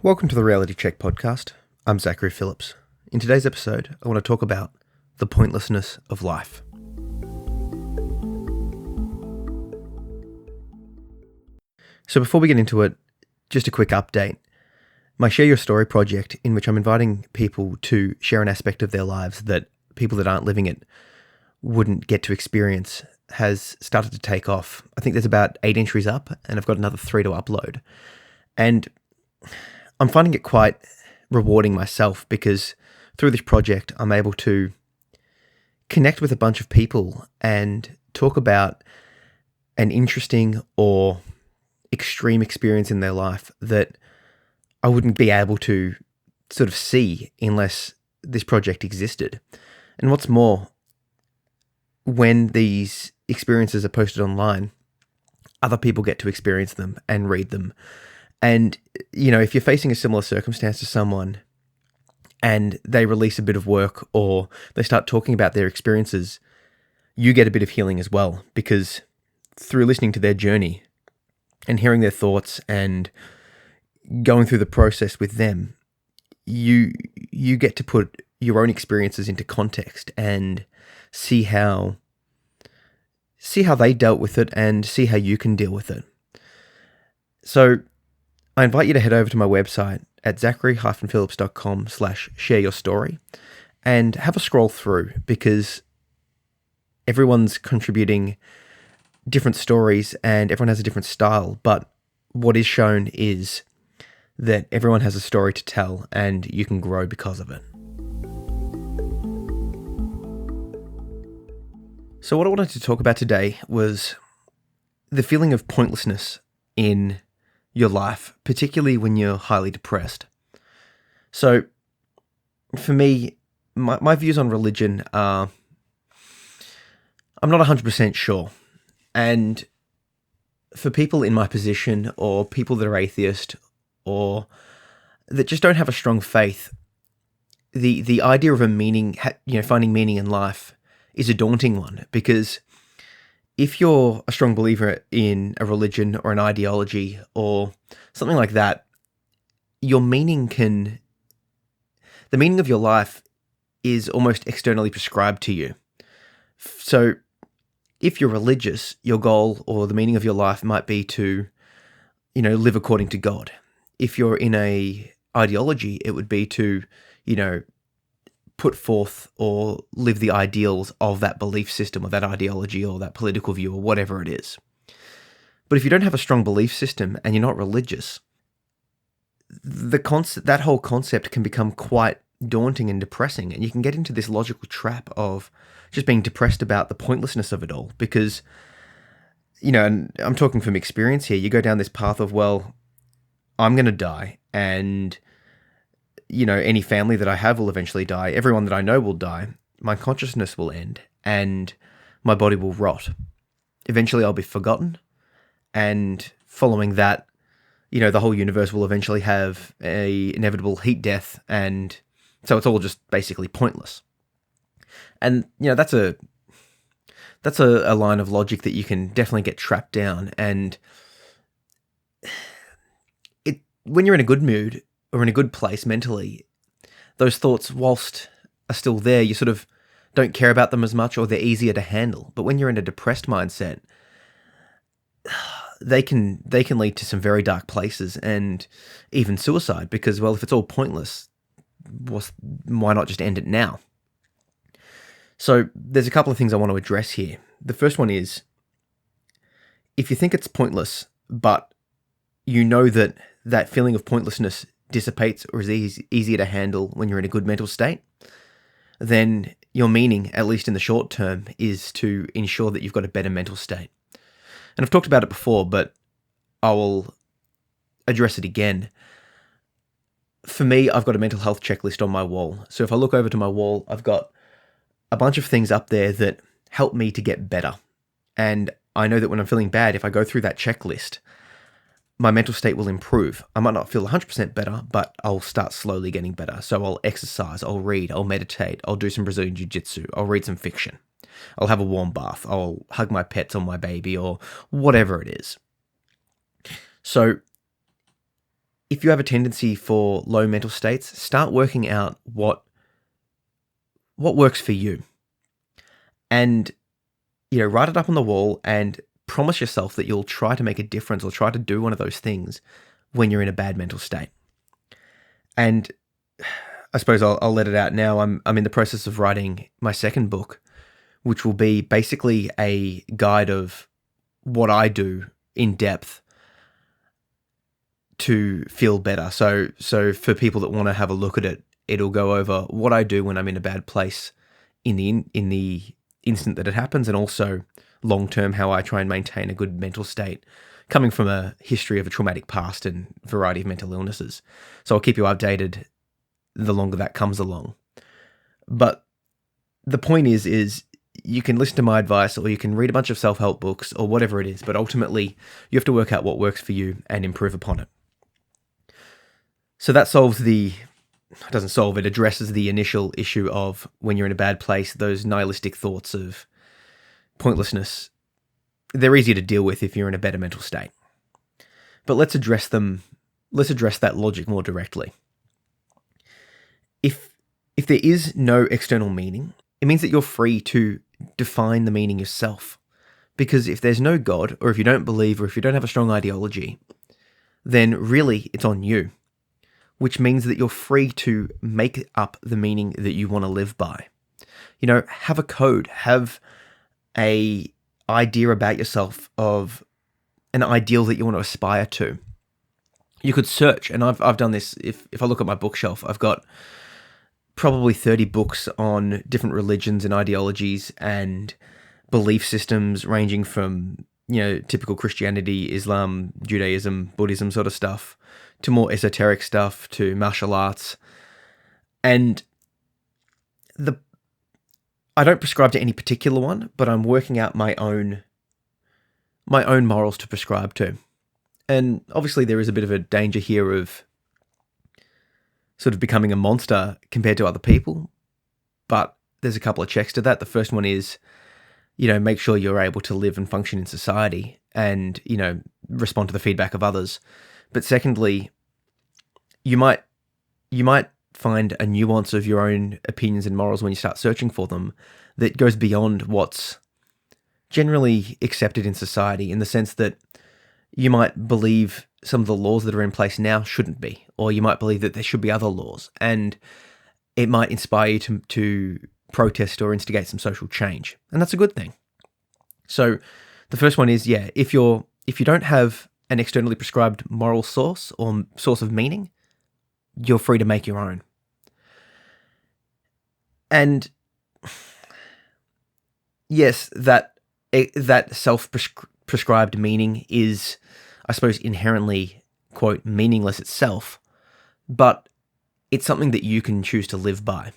Welcome to the Reality Check podcast. I'm Zachary Phillips. In today's episode, I want to talk about the pointlessness of life. So before we get into it, just a quick update. My Share Your Story project, in which I'm inviting people to share an aspect of their lives that people that aren't living it wouldn't get to experience, has started to take off. I think there's about 8 entries up, and I've got another 3 to upload. And I'm finding it quite rewarding myself because through this project, I'm able to connect with a bunch of people and talk about an interesting or extreme experience in their life that I wouldn't be able to sort of see unless this project existed. And what's more, when these experiences are posted online, other people get to experience them and read them. And, you know, if you're facing a similar circumstance to someone and they release a bit of work or they start talking about their experiences, you get a bit of healing as well, because through listening to their journey and hearing their thoughts and going through the process with them, you get to put your own experiences into context and see how they dealt with it and see how you can deal with it. So I invite you to head over to my website at zachary-phillips.com/shareyourstory and have a scroll through, because everyone's contributing different stories and everyone has a different style. But what is shown is that everyone has a story to tell and you can grow because of it. So what I wanted to talk about today was the feeling of pointlessness in your life, particularly when you're highly depressed. So for me, my views on religion are, I'm not 100% sure. And for people in my position, or people that are atheist, or that just don't have a strong faith, the idea of a meaning, finding meaning in life is a daunting one, because if you're a strong believer in a religion or an ideology or something like that, the meaning of your life is almost externally prescribed to you. So if you're religious, your goal or the meaning of your life might be to, live according to God. If you're in a ideology, it would be to, put forth or live the ideals of that belief system or that ideology or that political view or whatever it is. But if you don't have a strong belief system and you're not religious, that whole concept can become quite daunting and depressing, and you can get into this logical trap of just being depressed about the pointlessness of it all, because, and I'm talking from experience here, you go down this path of, well, I'm going to die, and any family that I have will eventually die. Everyone that I know will die. My consciousness will end and my body will rot. Eventually I'll be forgotten. And following that, the whole universe will eventually have a inevitable heat death. And so it's all just basically pointless. And, that's a line of logic that you can definitely get trapped down. And when you're in a good mood, or in a good place mentally, those thoughts, whilst are still there, you sort of don't care about them as much, or they're easier to handle. But when you're in a depressed mindset, they can lead to some very dark places and even suicide, because, well, if it's all pointless, why not just end it now? So there's a couple of things I want to address here. The first one is, if you think it's pointless, but you know that feeling of pointlessness dissipates or is easier to handle when you're in a good mental state, then your meaning, at least in the short term, is to ensure that you've got a better mental state. And I've talked about it before, but I will address it again. For me, I've got a mental health checklist on my wall. So if I look over to my wall, I've got a bunch of things up there that help me to get better. And I know that when I'm feeling bad, if I go through that checklist, my mental state will improve. I might not feel 100% better, but I'll start slowly getting better. So I'll exercise, I'll read, I'll meditate, I'll do some Brazilian Jiu-Jitsu, I'll read some fiction, I'll have a warm bath, I'll hug my pets or my baby or whatever it is. So if you have a tendency for low mental states, start working out what works for you. And, write it up on the wall and promise yourself that you'll try to make a difference or try to do one of those things when you're in a bad mental state. And I suppose I'll let it out now. I'm in the process of writing my second book, which will be basically a guide of what I do in depth to feel better. So for people that want to have a look at it, it'll go over what I do when I'm in a bad place in the instant that it happens, and also long term how I try and maintain a good mental state, coming from a history of a traumatic past and variety of mental illnesses. So I'll keep you updated the longer that comes along. But the point is you can listen to my advice, or you can read a bunch of self-help books, or whatever it is, but ultimately you have to work out what works for you and improve upon it. So that addresses the initial issue of when you're in a bad place, those nihilistic thoughts of pointlessness. They're easier to deal with if you're in a better mental state. But let's address that logic more directly. If there is no external meaning, it means that you're free to define the meaning yourself. Because if there's no God, or if you don't believe, or if you don't have a strong ideology, then really it's on you. Which means that you're free to make up the meaning that you want to live by. Have a code, have a idea about yourself of an ideal that you want to aspire to. You could search, and I've done this. If I look at my bookshelf, I've got probably 30 books on different religions and ideologies and belief systems, ranging from typical Christianity, Islam, Judaism, Buddhism sort of stuff, to more esoteric stuff, to martial arts. And I don't prescribe to any particular one, but I'm working out my own morals to prescribe to. And obviously there is a bit of a danger here of sort of becoming a monster compared to other people, but there's a couple of checks to that. The first one is, make sure you're able to live and function in society and, respond to the feedback of others. But secondly, you might find a nuance of your own opinions and morals when you start searching for them that goes beyond what's generally accepted in society, in the sense that you might believe some of the laws that are in place now shouldn't be, or you might believe that there should be other laws, and it might inspire you to protest or instigate some social change, and that's a good thing. So the first one is, if you don't have an externally prescribed moral source or source of meaning, you're free to make your own. And yes, that self-prescribed meaning is, I suppose, inherently, quote, meaningless itself, but it's something that you can choose to live by.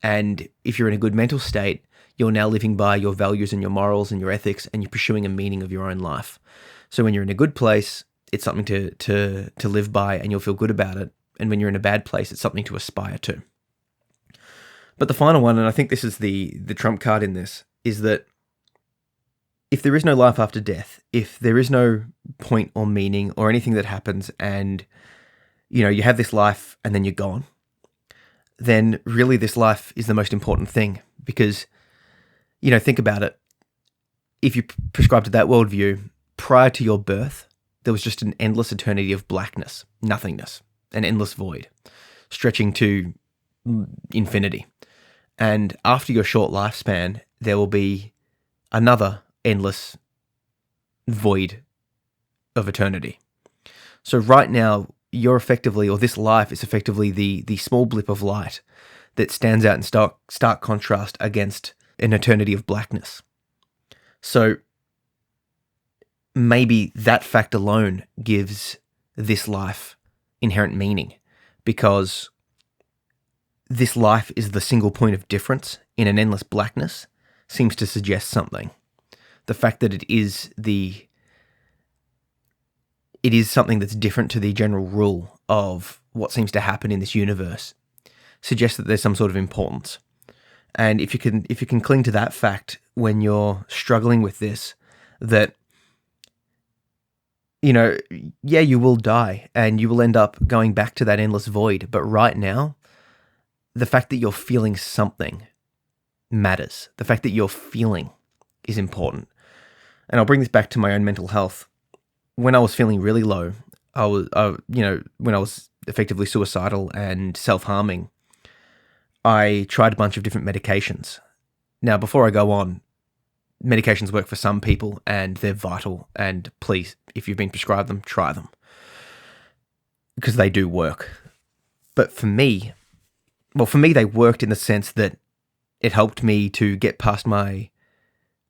And if you're in a good mental state, you're now living by your values and your morals and your ethics, and you're pursuing a meaning of your own life. So when you're in a good place, it's something to live by, and you'll feel good about it. And when you're in a bad place, it's something to aspire to. But the final one, and I think this is the trump card in this, is that if there is no life after death, if there is no point or meaning or anything that happens, and you have this life and then you're gone, then really this life is the most important thing. Because think about it. If you prescribe to that worldview, prior to your birth, there was just an endless eternity of blackness, nothingness, an endless void, stretching to infinity. And after your short lifespan, there will be another endless void of eternity. So right now, you're effectively, or this life is effectively the small blip of light that stands out in stark contrast against an eternity of blackness. So maybe that fact alone gives this life inherent meaning, because this life is the single point of difference in an endless blackness seems to suggest something. The fact that it is something that's different to the general rule of what seems to happen in this universe suggests that there's some sort of importance. And if you can cling to that fact when you're struggling with this, that yeah, you will die and you will end up going back to that endless void. But right now, the fact that you're feeling something matters. The fact that you're feeling is important. And I'll bring this back to my own mental health. When I was feeling really low, when I was effectively suicidal and self-harming, I tried a bunch of different medications. Now, before I go on, medications work for some people and they're vital. And please, if you've been prescribed them, try them, because they do work. But for me, they worked in the sense that it helped me to get past my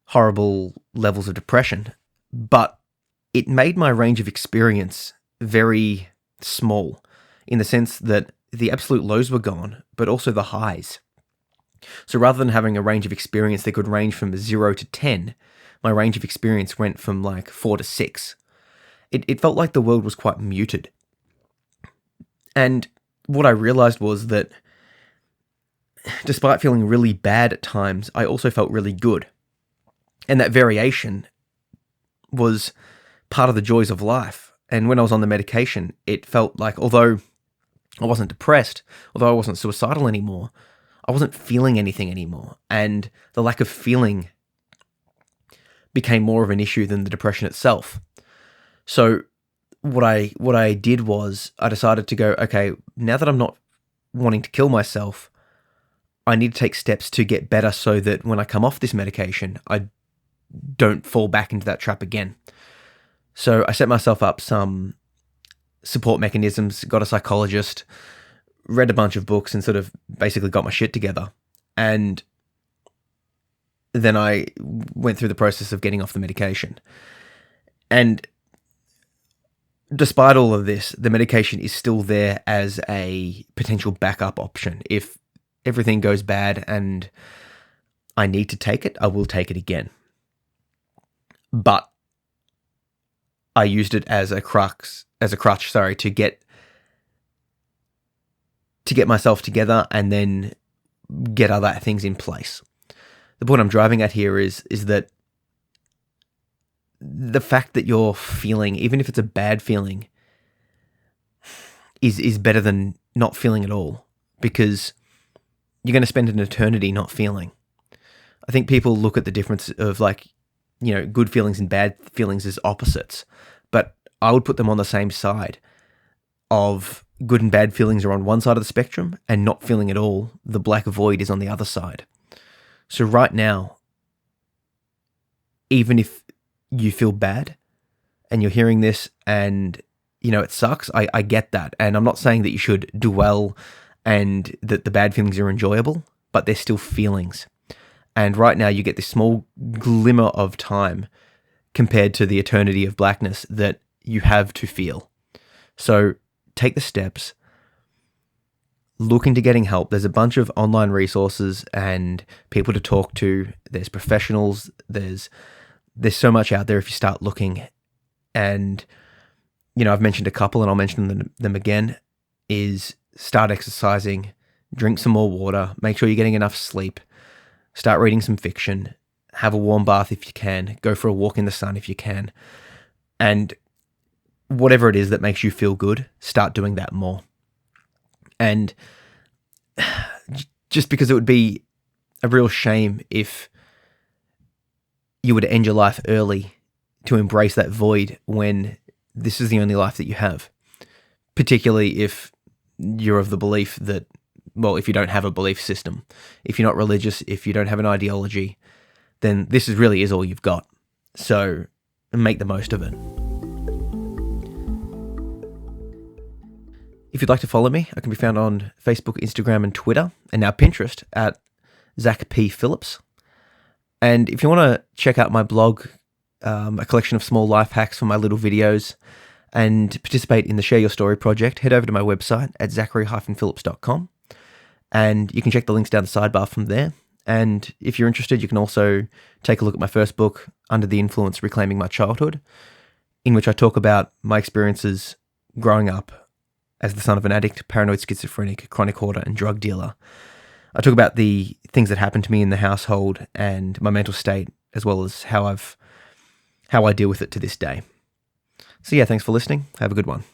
horrible levels of depression, but it made my range of experience very small, in the sense that the absolute lows were gone, but also the highs. So rather than having a range of experience that could range from 0 to 10, my range of experience went from like 4 to 6. It felt like the world was quite muted. And what I realized was that despite feeling really bad at times, I also felt really good. And that variation was part of the joys of life. And when I was on the medication, it felt like, although I wasn't depressed, although I wasn't suicidal anymore, I wasn't feeling anything anymore. And the lack of feeling became more of an issue than the depression itself. So what I did was I decided to go, okay, now that I'm not wanting to kill myself, I need to take steps to get better so that when I come off this medication, I don't fall back into that trap again. So I set myself up some support mechanisms, got a psychologist, read a bunch of books, and sort of basically got my shit together. And then I went through the process of getting off the medication. And despite all of this, the medication is still there as a potential backup option. If everything goes bad and I need to take it, I will take it again. But I used it as a crutch, to get myself together and then get other things in place. The point I'm driving at here is that the fact that you're feeling, even if it's a bad feeling, is better than not feeling at all, because you're going to spend an eternity not feeling. I think people look at the difference of good feelings and bad feelings as opposites, but I would put them on the same side of good and bad feelings are on one side of the spectrum and not feeling at all, the black void, is on the other side. So right now, even if you feel bad and you're hearing this and, it sucks, I get that. And I'm not saying that you should dwell and that the bad feelings are enjoyable, but they're still feelings. And right now you get this small glimmer of time compared to the eternity of blackness that you have to feel. So take the steps, look into getting help. There's a bunch of online resources and people to talk to. There's professionals. There's so much out there if you start looking. And, I've mentioned a couple and I'll mention them again, is start exercising, drink some more water, make sure you're getting enough sleep, start reading some fiction, have a warm bath if you can, go for a walk in the sun if you can. And whatever it is that makes you feel good, start doing that more. And just because it would be a real shame if you were to end your life early to embrace that void when this is the only life that you have. Particularly if you're of the belief that, if you don't have a belief system, if you're not religious, if you don't have an ideology, then this really is all you've got. So make the most of it. If you'd like to follow me, I can be found on Facebook, Instagram, and Twitter, and now Pinterest at Zach P. Phillips. And if you want to check out my blog, a collection of small life hacks for my little videos, and participate in the Share Your Story project, head over to my website at zachary-phillips.com. And you can check the links down the sidebar from there. And if you're interested, you can also take a look at my first book, Under the Influence, Reclaiming My Childhood, in which I talk about my experiences growing up as the son of an addict, paranoid schizophrenic, chronic hoarder, and drug dealer. I talk about the things that happened to me in the household and my mental state, as well as how I deal with it to this day. So yeah, thanks for listening. Have a good one.